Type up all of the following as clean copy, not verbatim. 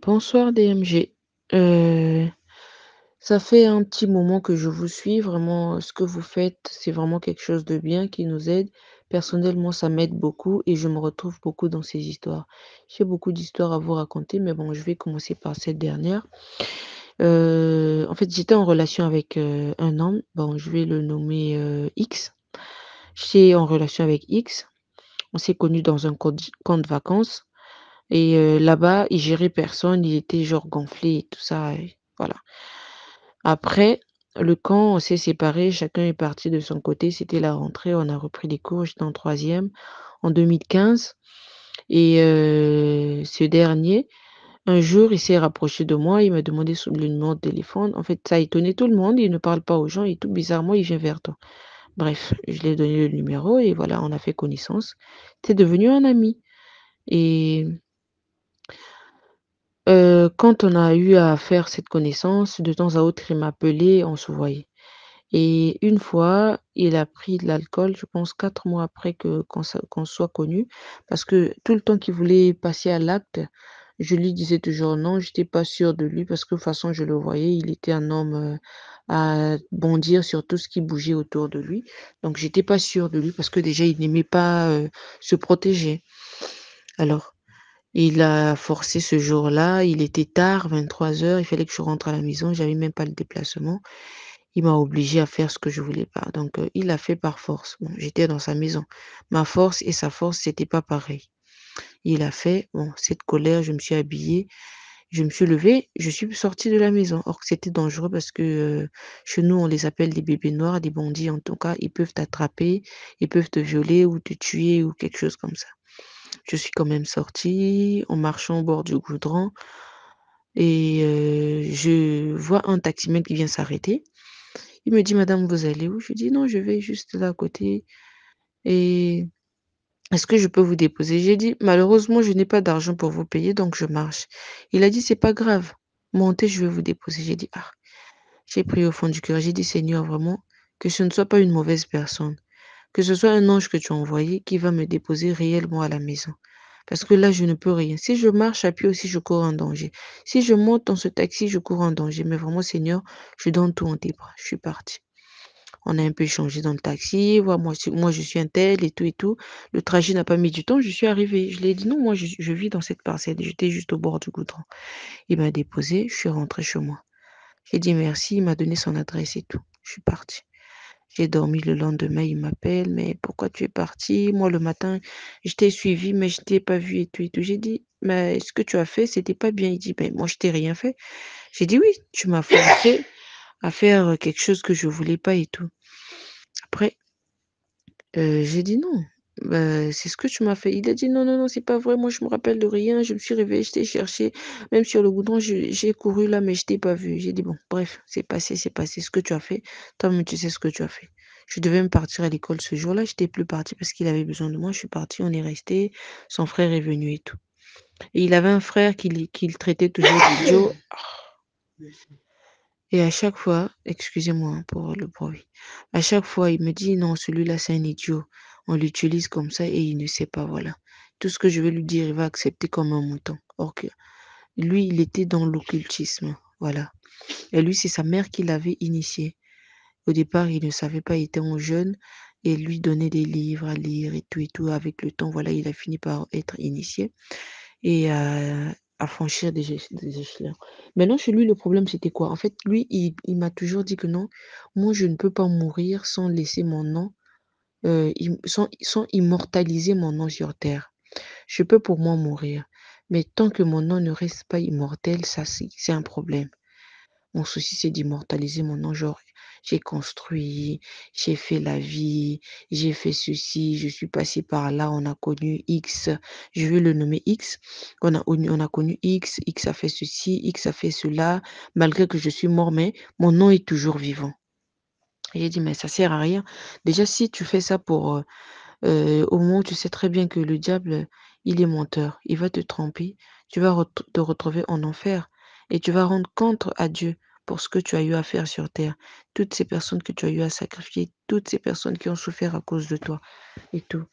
Bonsoir DMG. Heu, Ça fait un petit moment que je vous suis, vraiment, ce que vous faites, c'est vraiment quelque chose de bien qui nous aide. Personnellement, ça m'aide beaucoup et je me retrouve beaucoup dans ces histoires. J'ai beaucoup d'histoires à vous raconter, mais bon, je vais commencer par cette dernière. En fait, j'étais en relation avec, un homme, bon, je vais le nommer, X. J'étais en relation avec X. On s'est connus dans un camp de vacances et là-bas, il gérait personne, il était genre gonflé et tout ça et voilà. Après le camp, on s'est séparés, chacun est parti de son côté, c'était la rentrée, on a repris les cours, j'étais en troisième en 2015 et ce dernier, un jour, il s'est rapproché de moi, il m'a demandé le numéro de téléphone. En fait, ça a étonné tout le monde, il ne parle pas aux gens et tout bizarrement, il vient vers toi. Bref, je lui ai donné le numéro et voilà, on a fait connaissance. C'est devenu un ami et quand on a eu à faire cette connaissance, de temps à autre, il m'appelait, on se voyait. Et une fois, il a pris de l'alcool, je pense 4 mois après qu'on soit connus, parce que tout le temps qu'il voulait passer à l'acte, je lui disais toujours non, j'étais pas sûre de lui parce que de toute façon je le voyais, il était un homme, à bondir sur tout ce qui bougeait autour de lui. Donc j'étais pas sûre de lui parce que déjà il n'aimait pas, se protéger. Alors, il a forcé ce jour-là, il était tard, 23 heures, il fallait que je rentre à la maison, j'avais même pas le déplacement. Il m'a obligée à faire ce que je voulais pas, donc il l'a fait par force. Bon, j'étais dans sa maison. Ma force et sa force, c'était pas pareil. Il a fait, bon, cette colère, je me suis habillée, je me suis levée, je suis sortie de la maison. Or que c'était dangereux parce que, chez nous, on les appelle des bébés noirs, des bandits en tout cas. Ils peuvent t'attraper, ils peuvent te violer ou te tuer ou quelque chose comme ça. Je suis quand même sortie en marchant au bord du goudron et je vois un taximène qui vient s'arrêter. Il me dit: «Madame, vous allez où?» Je lui dis: «Non, je vais juste là à côté et est-ce que je peux vous déposer?» J'ai dit: «Malheureusement, je n'ai pas d'argent pour vous payer, donc je marche». Il a dit: «C'est pas grave, montez, je vais vous déposer». J'ai dit: «Ah». J'ai pris au fond du cœur, j'ai dit: «Seigneur, vraiment, que ce ne soit pas une mauvaise personne, que ce soit un ange que tu as envoyé qui va me déposer réellement à la maison. Parce que là, je ne peux rien. Si je marche à pied aussi, je cours un danger. Si je monte dans ce taxi, je cours un danger. Mais vraiment, Seigneur, je donne tout en tes bras». Je suis partie. On a un peu échangé dans le taxi, voilà, moi je suis un tel et tout et tout. Le trajet n'a pas mis du temps, je suis arrivée. Je lui ai dit: «Non, moi je vis dans cette parcelle». J'étais juste au bord du goudron. Il m'a déposée, je suis rentrée chez moi. J'ai dit: «Merci», il m'a donné son adresse et tout. Je suis partie. J'ai dormi, le lendemain, il m'appelle: «Mais pourquoi tu es partie? Moi le matin, je t'ai suivi, mais je t'ai pas vu et tout et tout». J'ai dit: «Mais ce que tu as fait, c'était pas bien». Il dit: «Beh, moi je t'ai rien fait». J'ai dit: «Oui, tu m'as forcé à faire, quelque chose que je voulais pas et tout». Après j'ai dit: «Non, bah, c'est ce que tu m'as fait». Il a dit: «Non, non, non, c'est pas vrai, moi je me rappelle de rien, je me suis réveillée, je t'ai cherché, même sur le goudron, j'ai couru là, mais je t'ai pas vu». J'ai dit: «Bon, bref, c'est passé, ce que tu as fait, toi-même tu sais ce que tu as fait». Je devais me partir à l'école ce jour-là, j'étais plus partie parce qu'il avait besoin de moi, je suis partie, on est resté. Son frère est venu et tout et il avait un frère qu'il traitait toujours d'idiot et à chaque fois, excusez-moi, hein, pour le bruit. À chaque fois, il me dit: «Non, celui-là, c'est un idiot. On l'utilise comme ça et il ne sait pas, voilà. Tout ce que je vais lui dire, il va accepter comme un mouton». Or que lui, il était dans l'occultisme, voilà et lui, c'est sa mère qui l'avait initié. Au départ, il ne savait pas, il était en jeune et elle lui donnait des livres à lire et tout et tout. Avec le temps, voilà, il a fini par être initié et à franchir des échelons. Maintenant chez lui, le problème, c'était quoi? En fait, lui, il m'a toujours dit que: «Non, moi, je ne peux pas mourir sans laisser mon nom, sans immortaliser mon nom sur terre. Je peux pour moi mourir, mais tant que mon nom ne reste pas immortel, ça c'est un problème». Mon souci, c'est d'immortaliser mon nom, genre, j'ai construit, j'ai fait la vie, j'ai fait ceci, je suis passé par là, on a connu X, je vais le nommer X. On a connu X, X a fait ceci, X a fait cela, malgré que je suis mort, mais mon nom est toujours vivant. Et j'ai dit: «Mais ça sert à rien. Déjà, si tu fais ça pour, au moment où tu sais très bien que le diable, il est menteur, il va te tromper, tu vas te retrouver en enfer et tu vas rendre compte à Dieu pour ce que tu as eu à faire sur terre. Toutes ces personnes que tu as eu à sacrifier, toutes ces personnes qui ont souffert à cause de toi et tout».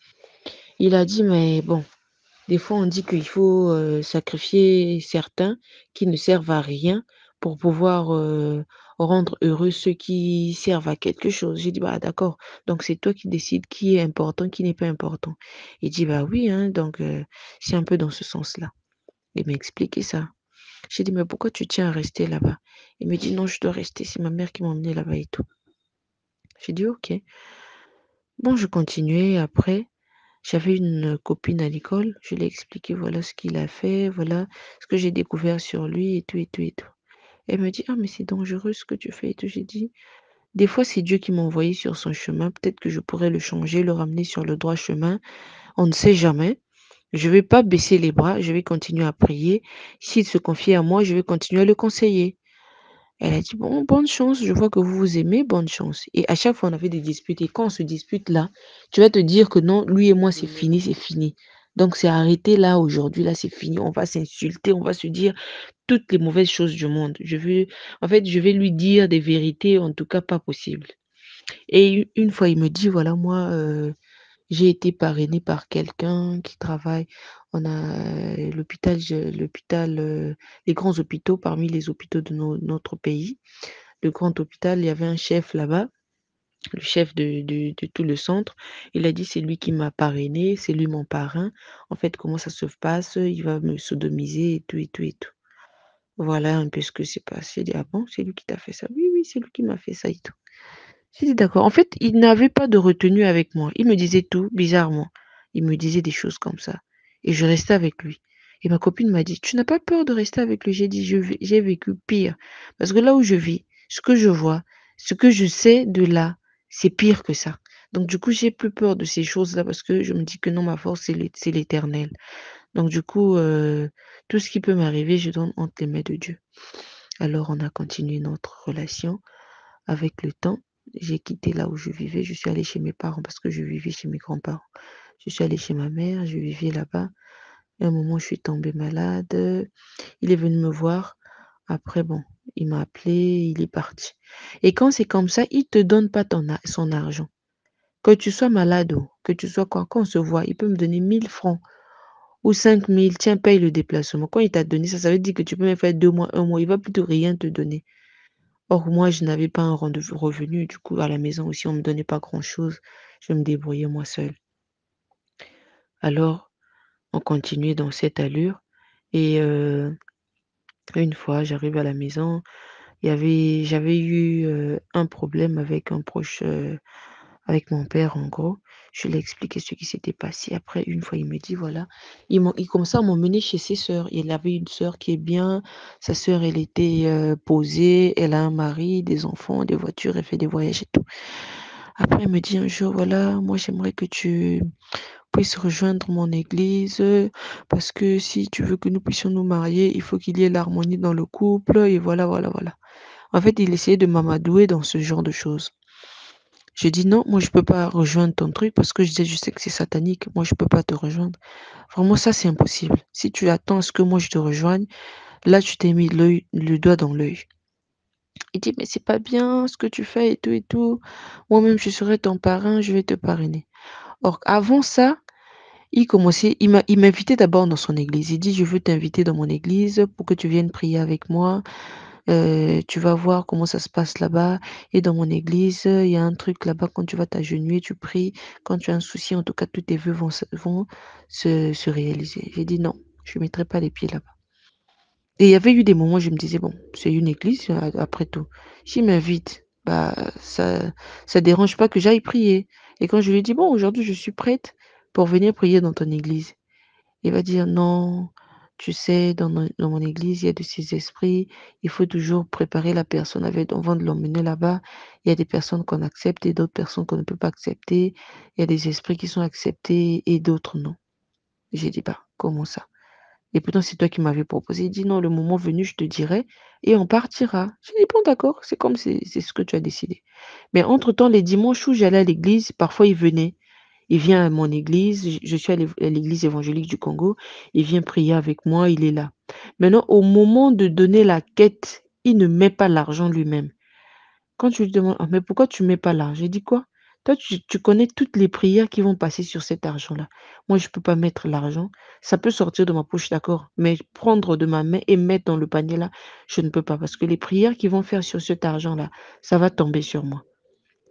Il a dit: «Mais bon, Des fois, on dit qu'il faut, sacrifier certains qui ne servent à rien pour pouvoir, rendre heureux ceux qui servent à quelque chose. J'ai dit: «Bah, d'accord, donc c'est toi qui décides qui est important, qui n'est pas important». Il dit: «Bah, oui, hein, donc c'est un peu dans ce sens-là». Il m'a expliqué ça. J'ai dit: «Mais pourquoi tu tiens à rester là-bas?» Il me dit: «Non, je dois rester, c'est ma mère qui m'a emmenée là-bas et tout». J'ai dit: «OK». Bon, je continuais après. J'avais une copine à l'école, je lui ai expliqué voilà ce qu'il a fait, voilà ce que j'ai découvert sur lui et tout et tout et tout. Elle me dit: «Ah mais c'est dangereux ce que tu fais et tout». J'ai dit: «Des fois c'est Dieu qui m'a envoyé sur son chemin, peut-être que je pourrais le changer, le ramener sur le droit chemin, on ne sait jamais. Je vais pas baisser les bras, je vais continuer à prier. S'il se confie à moi, je vais continuer à le conseiller». Elle a dit: «Bon, bonne chance, je vois que vous vous aimez, bonne chance». Et à chaque fois, on avait des disputes et quand on se dispute là, tu vas te dire que non, lui et moi, c'est fini, c'est fini. Donc c'est arrêté là, aujourd'hui, là, c'est fini. On va s'insulter, on va se dire toutes les mauvaises choses du monde. Je vais lui dire des vérités, en tout cas pas possible. Et une fois, il me dit: «Voilà, moi, j'ai été parrainé par quelqu'un qui travaille». On a l'hôpital, les grands hôpitaux parmi les hôpitaux de notre pays. Le grand hôpital, il y avait un chef là-bas, le chef de tout le centre. Il a dit: «C'est lui qui m'a parrainé, c'est lui mon parrain. En fait, comment ça se passe? Il va me sodomiser et tout et tout et tout». Voilà un peu ce que s'est passé. J'ai dit: «Ah bon, c'est lui qui t'a fait ça?» «Oui, oui, c'est lui qui m'a fait ça et tout». J'ai dit: «D'accord». En fait, il n'avait pas de retenue avec moi. Il me disait tout bizarrement. Il me disait des choses comme ça et je restais avec lui et ma copine m'a dit: «Tu n'as pas peur de rester avec lui?» J'ai dit: J'ai vécu pire parce que là où je vis, ce que je vois, ce que je sais de là, c'est pire que ça». Donc du coup, j'ai plus peur de ces choses-là parce que je me dis que non, ma force, c'est l'Éternel. Donc du coup, tout ce qui peut m'arriver, je donne entre les mains de Dieu. Alors on a continué notre relation. Avec le temps, j'ai quitté là où je vivais, je suis allée chez mes parents parce que je vivais chez mes grands-parents. Je suis allée chez ma mère, je vivais là-bas. À un moment, je suis tombée malade. Il est venu me voir. Après, bon, il m'a appelé, il est parti. Et quand c'est comme ça, il te donne pas son argent. Que tu sois malade ou que tu sois quoi, quand on se voit, il peut me donner 1000 francs ou 5000. Tiens, paye le déplacement. Quand il t'a donné ça, ça veut dire que tu peux même faire 2 mois, un mois. Il va plutôt rien te donner. Or moi, je n'avais pas un revenu, du coup, à la maison aussi, on me donnait pas grand-chose. Je me débrouillais moi seule. Alors, on continuait dans cette allure et une fois, j'arrive à la maison, j'avais eu, un problème avec un proche, avec mon père, en gros. Je lui ai expliqué ce qui s'était passé. Après, une fois, il me dit: «Voilà», il commençait à m'emmener chez ses sœurs. Il avait une sœur qui est bien, sa sœur, elle était, posée, elle a un mari, des enfants, des voitures, elle fait des voyages et tout. Après, il me dit un jour: «Voilà, moi, j'aimerais que tu puisses rejoindre mon église, parce que si tu veux que nous puissions nous marier, il faut qu'il y ait l'harmonie dans le couple» et voilà, voilà, voilà. En fait, il essayait de m'amadouer dans ce genre de choses. J'ai dit: «Non, moi je peux pas rejoindre ton truc» parce que je disais: «Je sais que c'est satanique, moi je peux pas te rejoindre. Vraiment ça c'est impossible. Si tu attends à ce que moi je te rejoigne, là tu t'es mis le doigt dans l'œil». Il dit: «Mais c'est pas bien ce que tu fais et tout et tout. Moi-même je serai ton parrain, je vais te parrainer». Or avant ça, il m'invitait d'abord dans son église. Il dit: «Je veux t'inviter dans mon église pour que tu viennes prier avec moi. Tu vas voir comment ça se passe là-bas et dans mon église, il y a un truc là-bas quand tu vas t'agenouiller, tu pries. Quand tu as un souci, en tout cas, tous tes vœux vont se réaliser». J'ai dit: «Non, je ne mettrai pas les pieds là-bas». Et il y avait eu des moments où je me disais: «Bon, c'est une église, après tout. S'il m'invite, bah, ça dérange pas que j'aille prier». Et quand je lui ai dit: «Bon, aujourd'hui, je suis prête pour venir prier dans ton église». Il va dire: «Non, tu sais, dans mon église, il y a de ces esprits, il faut toujours préparer la personne avant de l'emmener là-bas. Il y a des personnes qu'on accepte et d'autres personnes qu'on ne peut pas accepter. Il y a des esprits qui sont acceptés et d'autres non». J'ai dit: «Bah, comment ça? Et pourtant c'est toi qui m'avais proposé». Il dit: «Non, le moment venu, je te dirai et on partira». J'ai dit: «Bon d'accord, c'est comme c'est ce que tu as décidé». Mais entre-temps, les dimanches où j'allais à l'église, parfois il venait. Il vient à mon église, je suis à l'église évangélique du Congo, il vient prier avec moi, il est là. Maintenant, au moment de donner la quête, il ne met pas l'argent lui-même. Quand je lui demande: «Ah mais pourquoi tu mets pas l'argent?» J'ai dit: «Quoi? Toi, tu connais toutes les prières qui vont passer sur cet argent-là. Moi, je peux pas mettre l'argent. Ça peut sortir de ma poche, d'accord, mais prendre de ma main et mettre dans le panier là, je ne peux pas parce que les prières qu'ils vont faire sur cet argent-là, ça va tomber sur moi.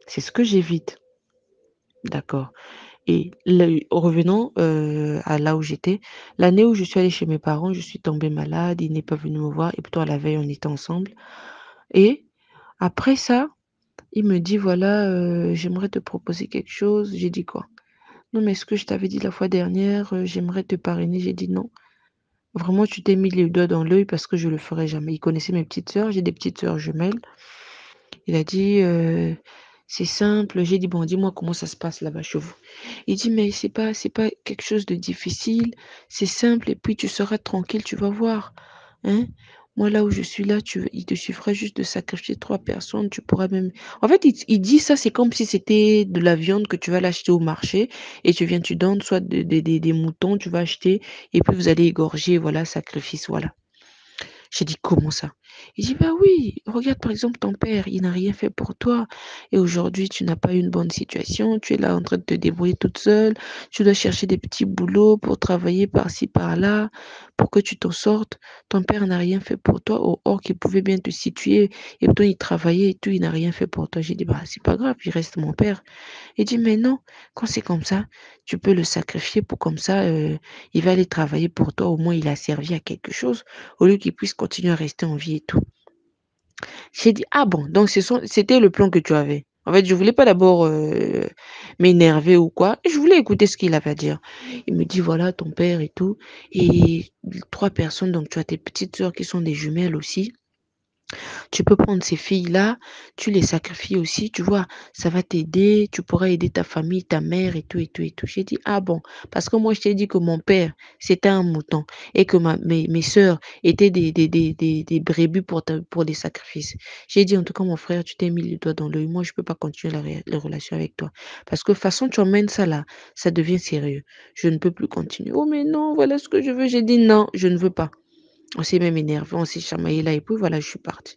C'est ce que j'évite, d'accord, et le revenons, à là où j'étais, l'année où je suis allée chez mes parents, je suis tombée malade, il n'est pas venu me voir et pourtant la veille, on était ensemble et après ça, il me dit: «Voilà, j'aimerais te proposer quelque chose». J'ai dit: «Quoi?» «Non, mais ce que je t'avais dit la fois dernière, j'aimerais te parrainer». J'ai dit: «Non, vraiment tu t'es mis les doigts dans l'œil parce que je le ferai jamais». Il connaissait mes petites sœurs, j'ai des petites sœurs jumelles. Il a dit: «C'est simple». J'ai dit: «Bon, dis-moi comment ça se passe là-bas chez vous?» Il dit: «Mais c'est pas quelque chose de difficile, c'est simple et puis tu seras tranquille, tu vas voir, hein. Moi là où je suis là, il te suffira juste de sacrifier 3 personnes, tu pourras même». En fait, il dit ça, c'est comme si c'était de la viande que tu vas l'acheter au marché et tu donnes soit des moutons, tu vas acheter et puis vous allez égorger, voilà, sacrifice, voilà. J'ai dit: «Comment ça?» Il dit: «Bah oui, regarde par exemple ton père, il n'a rien fait pour toi et aujourd'hui tu n'as pas une bonne situation, tu es là en train de te débrouiller toute seule, tu dois chercher des petits boulots pour travailler par-ci par-là, pour que tu t'en sortes. Ton père n'a rien fait pour toi, or qu'il pouvait bien te situer et toi il travaillait et tout, il n'a rien fait pour toi». J'ai dit: «Bah c'est pas grave, il reste mon père». Il dit: «Mais non, quand c'est comme ça, tu peux le sacrifier pour comme ça, il va aller travailler pour toi, au moins il a servi à quelque chose, au lieu qu'il puisse continuer à rester en vie et tout». J'ai dit: «Ah bon, donc c'était le plan que tu avais?» En fait, je voulais pas d'abord, m'énerver ou quoi, je voulais écouter ce qu'il avait à dire. Il me dit: «Voilà ton père et tout et 3 personnes, donc tu as tes petites sœurs qui sont des jumelles aussi. Tu peux prendre ces filles-là, tu les sacrifies aussi, tu vois? Ça va t'aider, tu pourras aider ta famille, ta mère et tout et tout et tout». J'ai dit: «Ah bon?» Parce que moi je t'ai dit que mon père, c'était un mouton et que mes sœurs étaient des brebis pour des sacrifices. J'ai dit: «En tout cas mon frère, tu t'es mis le doigt dans l'œil. Moi je peux pas continuer la relation avec toi. Parce que façon tu emmènes ça là, ça devient sérieux. Je ne peux plus continuer». «Oh mais non, voilà ce que je veux». J'ai dit: «Non, je ne veux pas». On s'est même énervé, on s'est chamaillé là et puis voilà, je suis partie.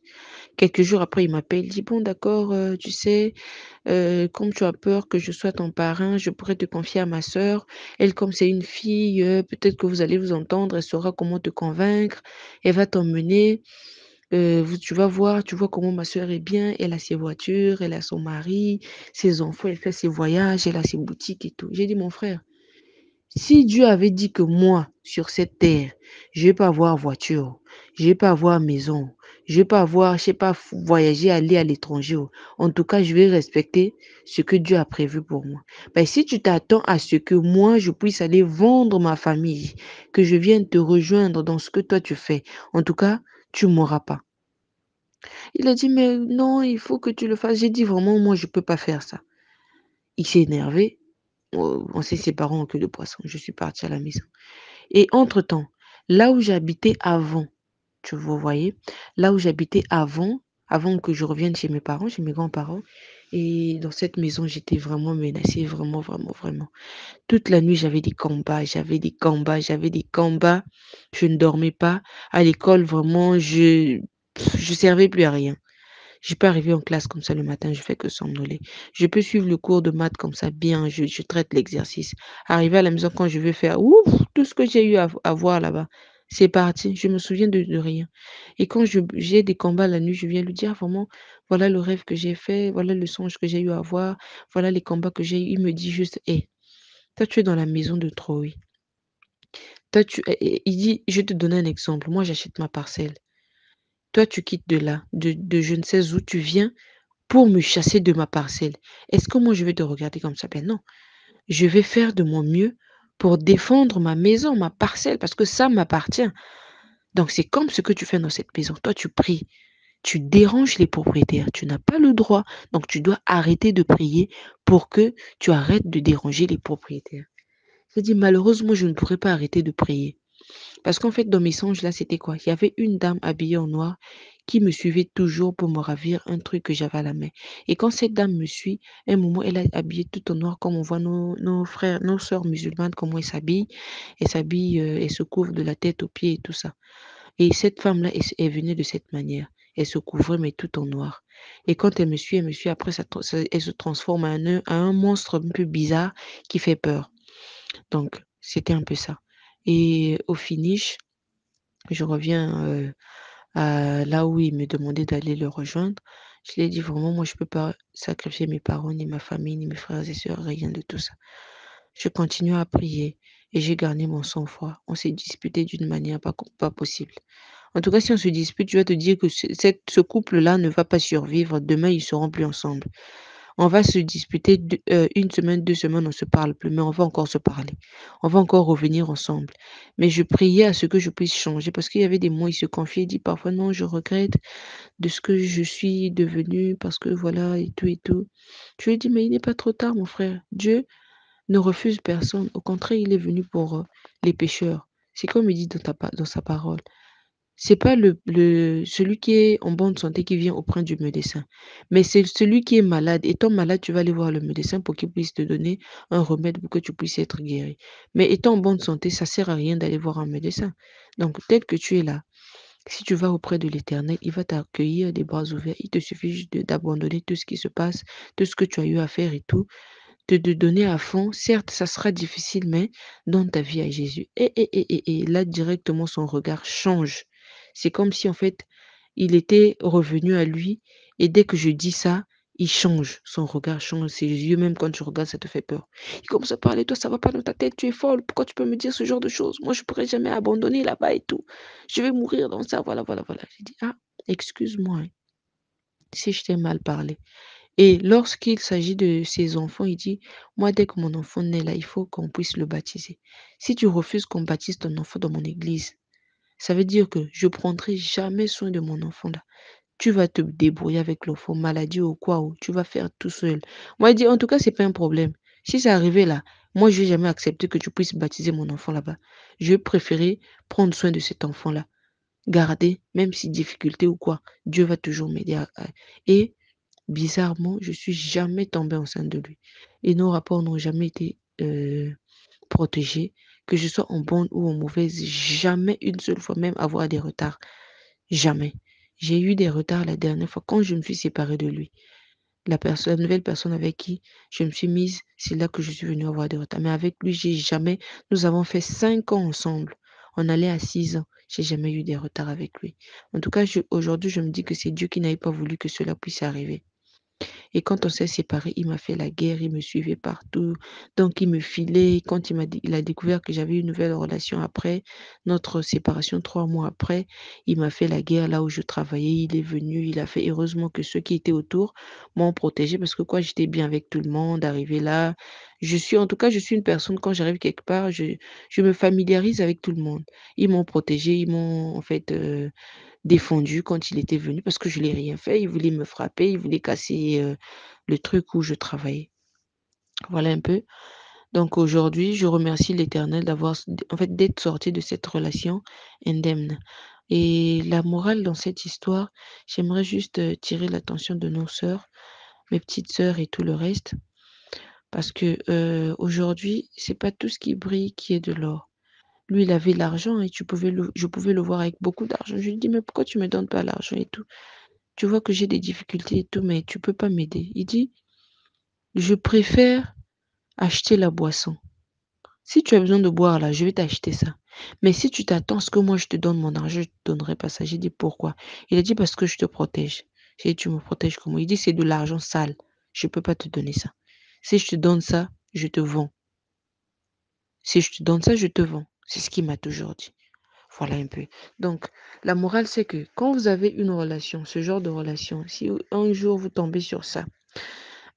Quelques jours après, il m'appelle, il dit: «Bon d'accord, tu sais, comme tu as peur que je sois ton parrain, je pourrais te confier à ma sœur. Elle, comme c'est une fille, peut-être que vous allez vous entendre, elle saura comment te convaincre. Elle va t'emmener, vous tu vas voir, tu vois comment ma sœur est bien, elle a ses voitures, elle a son mari, ses enfants, elle fait ses voyages, elle a ses boutiques et tout». J'ai dit: «Mon frère, si Dieu avait dit que moi, sur cette terre, je vais pas avoir voiture, je vais pas avoir maison, je vais pas avoir, je sais pas, voyager, aller à l'étranger, oh, en tout cas, je vais respecter ce que Dieu a prévu pour moi. Ben, si tu t'attends à ce que moi, je puisse aller vendre ma famille, que je vienne te rejoindre dans ce que toi tu fais, en tout cas, tu m'auras pas». Il a dit: «Mais non, il faut que tu le fasses». J'ai dit: «Vraiment, moi, je peux pas faire ça». Il s'est énervé, on s'est séparés en queue de poisson. Je suis partie à la maison. Et entre-temps, là où j'habitais avant, tu vous voyez? Là où j'habitais avant que je revienne chez mes parents, chez mes grands-parents et dans cette maison, j'étais vraiment menacée, vraiment, vraiment, vraiment. Toute la nuit, j'avais des combats, j'avais des combats, j'avais des combats. Je ne dormais pas. À l'école, vraiment, je servais plus à rien. Je peux arriver en classe comme ça le matin, je fais que somnoler. Je peux suivre le cours de maths comme ça bien, je traite l'exercice. Arriver à la maison quand je veux faire, ouf, tout ce que j'ai eu à voir là-bas, c'est parti. Je me souviens de rien. Et quand j'ai des combats la nuit, je viens lui dire: «Ah, vraiment, voilà le rêve que j'ai fait, voilà le songe que j'ai eu à voir, voilà les combats que j'ai eu». Il me dit juste: «Hé, toi tu es dans la maison de trop, oui. Toi tu» et il dit: «Je vais te donner un exemple. Moi j'achète ma parcelle. Toi tu quittes de là, de je ne sais où tu viens pour me chasser de ma parcelle. Est-ce que moi je vais te regarder comme ça? Ben non, je vais faire de mon mieux pour défendre ma maison, ma parcelle, parce que ça m'appartient. Donc c'est comme ce que tu fais dans cette maison. Toi, tu pries, tu déranges les propriétaires, tu n'as pas le droit. Donc tu dois arrêter de prier pour que tu arrêtes de déranger les propriétaires. J'ai dit, malheureusement, je ne pourrais pas arrêter de prier. Parce qu'en fait, dans mes songes, là, c'était quoi? Il y avait une dame habillée en noir qui me suivait toujours pour me ravir un truc que j'avais à la main. Et quand cette dame me suit, à un moment, elle est habillée tout en noir, comme on voit nos frères, nos sœurs musulmanes, comment elles s'habillent. Elles s'habillent, elles se couvrent de la tête aux pieds et tout ça. Et cette femme-là, elle venait de cette manière. Elle se couvrait, mais tout en noir. Et quand elle me suit après elle se transforme à un monstre un peu bizarre qui fait peur. Donc c'était un peu ça. Et au finish, je reviens, à là où il me demandait d'aller le rejoindre. Je lui ai dit: «Vraiment, moi, je peux pas sacrifier mes parents, ni ma famille, ni mes frères et sœurs, rien de tout ça». Je continue à prier et j'ai gardé mon sang-froid. On s'est disputé d'une manière pas possible. En tout cas, si on se dispute, je vais te dire que ce couple-là ne va pas survivre. Demain, ils seront plus ensemble. On va se disputer 1 semaine, 2 semaines, on se parle plus, mais on va encore se parler. On va encore revenir ensemble. Mais je priais à ce que je puisse changer parce qu'il y avait des mots, il se confiait, il dit parfois: «Non, je regrette de ce que je suis devenu parce que voilà et tout et tout». Je lui ai dit: «Mais il n'est pas trop tard mon frère. Dieu ne refuse personne. Au contraire, il est venu pour, les pécheurs». C'est comme il dit dans sa parole. C'est pas celui qui est en bonne santé qui vient auprès du médecin, mais c'est celui qui est malade. Étant malade, tu vas aller voir le médecin pour qu'il puisse te donner un remède pour que tu puisses être guéri. Mais étant en bonne santé, ça sert à rien d'aller voir un médecin. Donc tel que tu es là, si tu vas auprès de l'Éternel, il va t'accueillir des bras ouverts. Il te suffit juste d'abandonner tout ce qui se passe, tout ce que tu as eu à faire et tout, de donner à fond. Certes, ça sera difficile, mais donne ta vie à Jésus. Et là, directement, son regard change. C'est comme si, en fait, il était revenu à lui. Et dès que je dis ça, il change. Son regard change. Ses yeux, même quand tu regardes, ça te fait peur. Il commence à parler, toi, ça va pas dans ta tête, tu es folle. Pourquoi tu peux me dire ce genre de choses? Moi, je pourrais jamais abandonner là-bas et tout. Je vais mourir dans ça, voilà, voilà, voilà. J'ai dit, ah, excuse-moi, hein, si je t'ai mal parlé. Et lorsqu'il s'agit de ses enfants, il dit: «Moi, dès que mon enfant naît là, il faut qu'on puisse le baptiser. Si tu refuses qu'on baptise ton enfant dans mon église, ça veut dire que je prendrai jamais soin de mon enfant là. Tu vas te débrouiller avec l'enfant, maladie ou quoi, ou tu vas faire tout seul». Moi, il dit: «En tout cas, c'est pas un problème. Si c'est arrivé là, moi, je vais jamais accepter que tu puisses baptiser mon enfant là-bas. Je vais préférer prendre soin de cet enfant là, garder, même si difficulté ou quoi, Dieu va toujours m'aider à» et bizarrement, je suis jamais tombée enceinte de lui et nos rapports n'ont jamais été, protégés, que je sois en bonne ou en mauvaise, jamais une seule fois même avoir des retards, jamais. J'ai eu des retards la dernière fois quand je me suis séparée de lui. La nouvelle personne avec qui je me suis mise, c'est là que je suis venue avoir des retards. Mais avec lui, j'ai jamais nous avons fait 5 ans ensemble. On allait à 6 ans. J'ai jamais eu des retards avec lui. En tout cas, aujourd'hui, je me dis que c'est Dieu qui n'avait pas voulu que cela puisse arriver. Et quand on s'est séparés, il m'a fait la guerre, il me suivait partout. Donc il me filait. Quand il a découvert que j'avais une nouvelle relation après notre séparation, 3 mois après, il m'a fait la guerre là où je travaillais. Il est venu, il a fait heureusement que ceux qui étaient autour m'ont protégée parce que quoi, j'étais bien avec tout le monde, arrivé là. En tout cas, je suis une personne, quand j'arrive quelque part, je me familiarise avec tout le monde. Ils m'ont protégée, ils m'ont en fait, défendu quand il était venu parce que je n'ai rien fait. Il voulait me frapper, il voulait casser, le truc où je travaillais. Voilà un peu. Donc aujourd'hui, je remercie l'Éternel en fait, d'être sortie de cette relation indemne. Et la morale dans cette histoire, j'aimerais juste, tirer l'attention de nos sœurs, mes petites sœurs et tout le reste, parce que, aujourd'hui, c'est pas tout ce qui brille qui est de l'or. Lui, il avait l'argent et je pouvais le voir avec beaucoup d'argent. Je lui dis: «Mais pourquoi tu me donnes pas l'argent et tout? Tu vois que j'ai des difficultés et tout, mais tu peux pas m'aider». Il dit: «Je préfère acheter la boisson. Si tu as besoin de boire là, je vais t'acheter ça. Mais si tu t'attends à ce que moi je te donne mon argent, je te donnerai pas ça». J'ai dit: «Pourquoi?» Il a dit: «Parce que je te protège». J'ai dit: «Tu me protèges comment?» Il dit: «C'est de l'argent sale. Je peux pas te donner ça. Si je te donne ça, je te vends. Si je te donne ça, je te vends». C'est ce qu'il m'a toujours dit. Voilà un peu. Donc, la morale, c'est que quand vous avez une relation, ce genre de relation, si un jour vous tombez sur ça,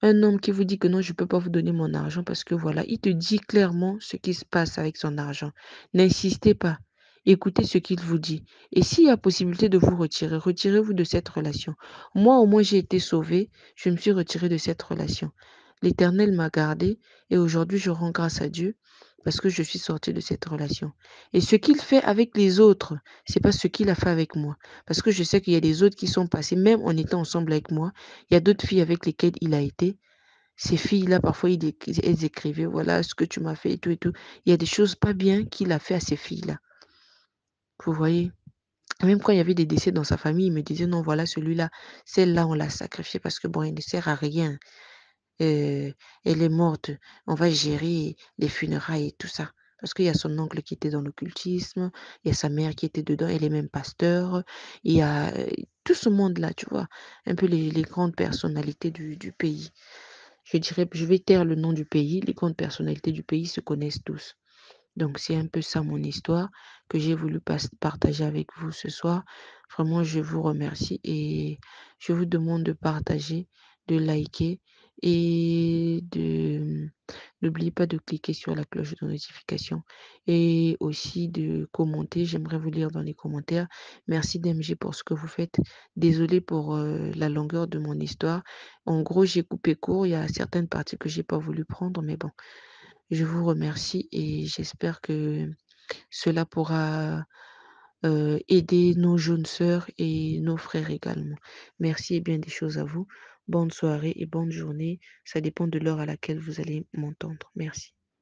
un homme qui vous dit que non, je ne peux pas vous donner mon argent parce que voilà, il te dit clairement ce qui se passe avec son argent. N'insistez pas. Écoutez ce qu'il vous dit. Et s'il y a possibilité de vous retirer, retirez-vous de cette relation. Moi, au moins, j'ai été sauvée. Je me suis retirée de cette relation. L'Éternel m'a gardée et aujourd'hui, je rends grâce à Dieu parce que je suis sortie de cette relation. Et ce qu'il fait avec les autres, c'est pas ce qu'il a fait avec moi. Parce que je sais qu'il y a des autres qui sont passés, même en étant ensemble avec moi, il y a d'autres filles avec lesquelles il a été. Ces filles-là, parfois, elles écrivaient, voilà ce que tu m'as fait et tout et tout. Il y a des choses pas bien qu'il a fait à ces filles-là. Vous voyez? Même quand il y avait des décès dans sa famille, il me disait: «Non, voilà celui-là, celle-là, on l'a sacrifiée parce que bon, elle ne sert à rien. Heu, Elle est morte, on va gérer les funérailles et tout ça». Parce qu'il y a son oncle qui était dans l'occultisme, il y a sa mère qui était dedans, elle est même pasteur, il y a, tout ce monde-là, tu vois? Un peu les grandes personnalités du pays. Je vais taire le nom du pays, les grandes personnalités du pays se connaissent tous. Donc c'est un peu ça mon histoire que j'ai voulu partager avec vous ce soir. Vraiment, je vous remercie et je vous demande de partager, de liker et n'oubliez pas de cliquer sur la cloche de notification et aussi de commenter. J'aimerais vous lire dans les commentaires. Merci DMG pour ce que vous faites. Désolée pour la longueur de mon histoire. En gros, j'ai coupé court. Il y a certaines parties que j'ai pas voulu prendre, mais bon. Je vous remercie et j'espère que cela pourra, aider nos jeunes sœurs et nos frères également. Merci et bien des choses à vous. Bonne soirée et bonne journée. Ça dépend de l'heure à laquelle vous allez m'entendre. Merci.